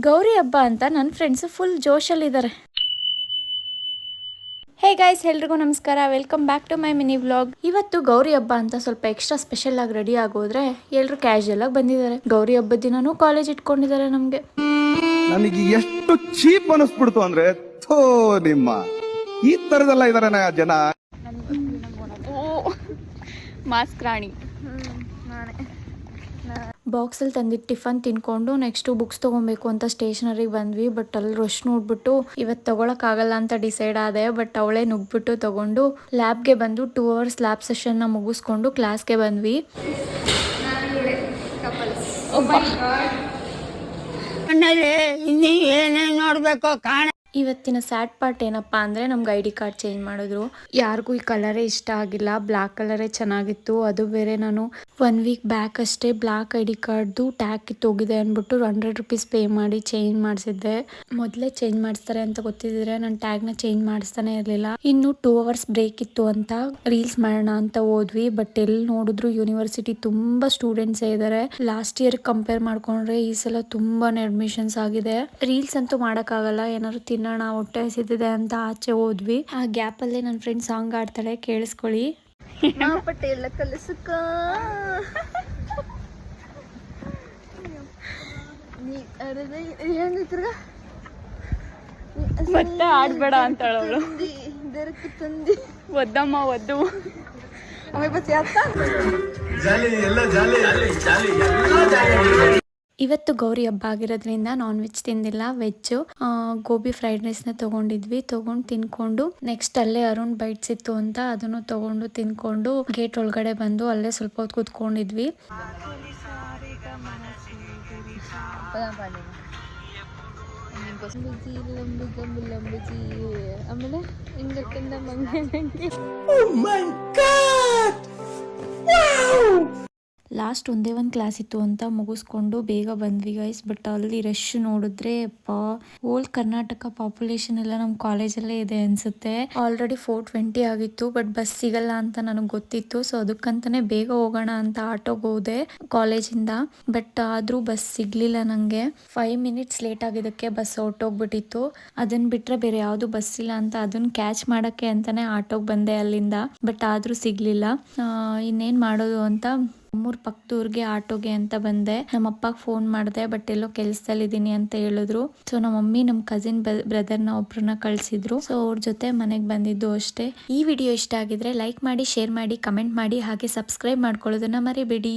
ಗೌರಿ ಹಬ್ಬ ಅಂತ ನನ್ನ ಫ್ರೆಂಡ್ಸ್ ಫುಲ್ ಜೋಶಲ್ಲಿದ್ದಾರೆ. ಹೇ ಗೈಸ್, ಎಲ್ರಿಗೂ ನಮಸ್ಕಾರ. Welcome back to my mini vlog. ಇವತ್ತು ಗೌರಿ ಹಬ್ಬ ಅಂತ ಸ್ವಲ್ಪ ಎಕ್ಸ್ಟ್ರಾ ಸ್ಪೆಷಲ್ ಆಗಿ ರೆಡಿ ಆಗೋದ್ರೆ ಎಲ್ರು ಕ್ಯಾಶುಯಲ್ ಆಗಿ ಬಂದಿದ್ದಾರೆ. ಗೌರಿ ಹಬ್ಬದ ದಿನಾನು ಕಾಲೇಜ್ ಇಟ್ಕೊಂಡಿದ್ದಾರೆ. ನಮ್ಗೆ ನನಗೆ ಎಷ್ಟು ಚೀಪ್ ಅನಿಸ್ಬಿಡ್ತು ಅಂದ್ರೆ, ಥೋ ನಿಮ್ಮ ಈ ತರದೆಲ್ಲ ಇದಾರೆ ಜನ. ಮಾಸ್ಕ್ ರಾಣಿ ಬಾಕ್ಸಲ್ಲಿ ತಂದಿಟ್ಟು ಟಿಫನ್ ತಿನ್ಕೊಂಡು ನೆಕ್ಸ್ಟ್ ಬುಕ್ಸ್ ತೊಗೊಬೇಕು ಅಂತ ಸ್ಟೇಷನರಿಗೆ ಬಂದ್ವಿ. ಬಟ್ ಅಲ್ಲಿ ರಶ್ ನೋಡ್ಬಿಟ್ಟು ಇವತ್ತು ತೊಗೊಳಕ್ಕಾಗಲ್ಲ ಅಂತ ಡಿಸೈಡ್ ಆದೆ. ಬಟ್ ಅವಳೇ ನುಗ್ಬಿಟ್ಟು ತೊಗೊಂಡು ಲ್ಯಾಬ್ಗೆ ಬಂದು 2 hours ಲ್ಯಾಬ್ ಸೆಷನ್ನ ಮುಗಿಸ್ಕೊಂಡು ಕ್ಲಾಸ್ಗೆ ಬಂದ್ವಿ. ನೋಡ್ಬೇಕು ಕಾಣ. ಇವತ್ತಿನ ಸ್ಯಾಡ್ ಪಾರ್ಟ್ ಏನಪ್ಪ ಅಂದರೆ ನಮ್ಗೆ ID ಕಾರ್ಡ್ ಚೇಂಜ್ ಮಾಡಿದ್ರು. ಯಾರಿಗೂ ಈ ಕಲರೇ ಇಷ್ಟ ಆಗಿಲ್ಲ, ಬ್ಲ್ಯಾಕ್ ಕಲರೇ ಚೆನ್ನಾಗಿತ್ತು. ಅದು ಬೇರೆ ನಾನು 1 week ಬ್ಯಾಕ್ ಅಷ್ಟೇ ಬ್ಲ್ಯಾಕ್ ID ಕಾರ್ಡ್ದು ಟ್ಯಾಗ್ ಕಿತ್ತೋಗಿದೆ ಅಂದ್ಬಿಟ್ಟು 100 rupees ಪೇ ಮಾಡಿ ಚೇಂಜ್ ಮಾಡಿಸಿದ್ದೆ. ಮೊದಲೇ ಚೇಂಜ್ ಮಾಡಿಸ್ತಾರೆ ಅಂತ ಗೊತ್ತಿದ್ರೆ ನಾನು ಟ್ಯಾಗ್ನ ಚೇಂಜ್ ಮಾಡಿಸ್ತಾನೆ ಇರಲಿಲ್ಲ. ಇನ್ನು 2 hours ಬ್ರೇಕ್ ಇತ್ತು ಅಂತ ರೀಲ್ಸ್ ಮಾಡೋಣ ಅಂತ ಹೋದ್ವಿ. ಬಟ್ ಎಲ್ಲಿ ನೋಡಿದ್ರು ಯೂನಿವರ್ಸಿಟಿ ತುಂಬ ಸ್ಟೂಡೆಂಟ್ಸೇ ಇದ್ದಾರೆ. ಲಾಸ್ಟ್ ಇಯರ್ ಕಂಪೇರ್ ಮಾಡ್ಕೊಂಡ್ರೆ ಈ ಸಲ ತುಂಬಾನೇ ಅಡ್ಮಿಷನ್ಸ್ ಆಗಿದೆ. ರೀಲ್ಸ್ ಅಂತೂ ಮಾಡೋಕ್ಕಾಗಲ್ಲ, ಏನಾದ್ರು ತಿನ್ನೋಣ ಹೊಟ್ಟೆ ಹಸಿದಿದೆ ಅಂತ ಆಚೆ ಹೋದ್ವಿ. ಆ ಗ್ಯಾಪ್ ಅಲ್ಲೇ ನನ್ನ ಫ್ರೆಂಡ್ ಸಾಂಗ್ ಆಡ್ತಾಳೆ, ಕೇಳಿಸ್ಕೊಳ್ಳಿ. ಪಟೇಲ ಕಲಿಸುಕ ಮತ್ತೆ ಆಡ್ಬೇಡ ಅಂತಾಳವಳು. ಒದ್ದಮ್ಮ ಒದ್ದು ಆಮೇಲೆ ಬಸ್ ಯಾತ ಇವತ್ತು ಗೌರಿ ಹಬ್ಬ ಆಗಿರೋದ್ರಿಂದ ನಾನ್ ವೆಜ್ ತಿಂದಿಲ್ಲ, ವೆಜ್ ಗೋಬಿ ಫ್ರೈಡ್ ರೈಸ್ನ ತೊಗೊಂಡಿದ್ವಿ. ತೊಗೊಂಡು ತಿನ್ಕೊಂಡು ನೆಕ್ಸ್ಟ್ ಅಲ್ಲೇ ಅರುಣ್ ಬೈಟ್ಸ್ ಇತ್ತು ಅಂತ ಅದನ್ನು ತೊಗೊಂಡು ತಿನ್ಕೊಂಡು ಗೇಟ್ ಒಳಗಡೆ ಬಂದು ಅಲ್ಲೇ ಸ್ವಲ್ಪ ಹೊತ್ತು ಕೂತ್ಕೊಂಡಿದ್ವಿ. ಆಮೇಲೆ ಹಿಂಗಕ್ಕಿಂದ ಮಂಗೆ ಲಾಸ್ಟ್ ಒಂದೇ ಒಂದು ಕ್ಲಾಸ್ ಇತ್ತು ಅಂತ ಮುಗಿಸ್ಕೊಂಡು ಬೇಗ ಬಂದ್ವಿ ಗೈಸ್. ಬಟ್ ಅಲ್ಲಿ ರಶ್ ನೋಡಿದ್ರೆ ಹೋಲ್ ಕರ್ನಾಟಕ ಪಾಪ್ಯುಲೇಷನ್ ಎಲ್ಲ ನಮ್ಮ ಕಾಲೇಜಲ್ಲೇ ಇದೆ ಅನ್ಸುತ್ತೆ. ಆಲ್ರೆಡಿ 4:20 ಆಗಿತ್ತು. ಬಟ್ ಬಸ್ ಸಿಗಲ್ಲ ಅಂತ ನನಗೆ ಗೊತ್ತಿತ್ತು. ಸೊ ಅದಕ್ಕಂತಾನೆ ಬೇಗ ಹೋಗೋಣ ಅಂತ ಆಟೋಗೆ ಹೋದೆ ಕಾಲೇಜಿಂದ. ಬಟ್ ಆದರೂ ಬಸ್ ಸಿಗ್ಲಿಲ್ಲ ನನಗೆ. 5 minutes ಲೇಟ್ ಆಗಿದ್ದಕ್ಕೆ ಬಸ್ ಹೊರಟೋಗ್ಬಿಟ್ಟಿತ್ತು. ಅದನ್ನ ಬಿಟ್ರೆ ಬೇರೆ ಯಾವುದು ಬಸ್ ಇಲ್ಲ ಅಂತ ಅದನ್ನ ಕ್ಯಾಚ್ ಮಾಡೋಕ್ಕೆ ಅಂತಾನೆ ಆಟೋಗೆ ಬಂದೆ ಅಲ್ಲಿಂದ. ಬಟ್ ಆದರೂ ಸಿಗ್ಲಿಲ್ಲ. ಇನ್ನೇನು ಮಾಡೋದು ಅಂತ ಮೂರು ಪಕ್ಕದೂರ್ಗೆ ಆಟೋಗೆ ಅಂತ ಬಂದೆ. ನಮ್ಮ ಅಪ್ಪಗೆ ಫೋನ್ ಮಾಡಿದೆ, ಬಟ್ ಎಲ್ಲೋ ಕೆಲಸದಲ್ಲಿದ್ದೀನಿ ಅಂತ ಹೇಳಿದ್ರು. ಸೊ ನಮ್ಮ ಮಮ್ಮಿ ನಮ್ಮ ಕಸಿನ್ ಬ್ರದರ್ನ ಒಬ್ರನ್ನ ಕಳಿಸಿದ್ರು. ಸೊ ಅವ್ರ ಜೊತೆ ಮನೆಗೆ ಬಂದಿದ್ದು ಅಷ್ಟೇ. ಈ ವಿಡಿಯೋ ಇಷ್ಟ ಆಗಿದ್ರೆ ಲೈಕ್ ಮಾಡಿ, ಶೇರ್ ಮಾಡಿ, ಕಮೆಂಟ್ ಮಾಡಿ, ಹಾಗೆ ಸಬ್ಸ್ಕ್ರೈಬ್ ಮಾಡ್ಕೊಳ್ಳೋದನ್ನ ಮರಿಬೇಡಿ.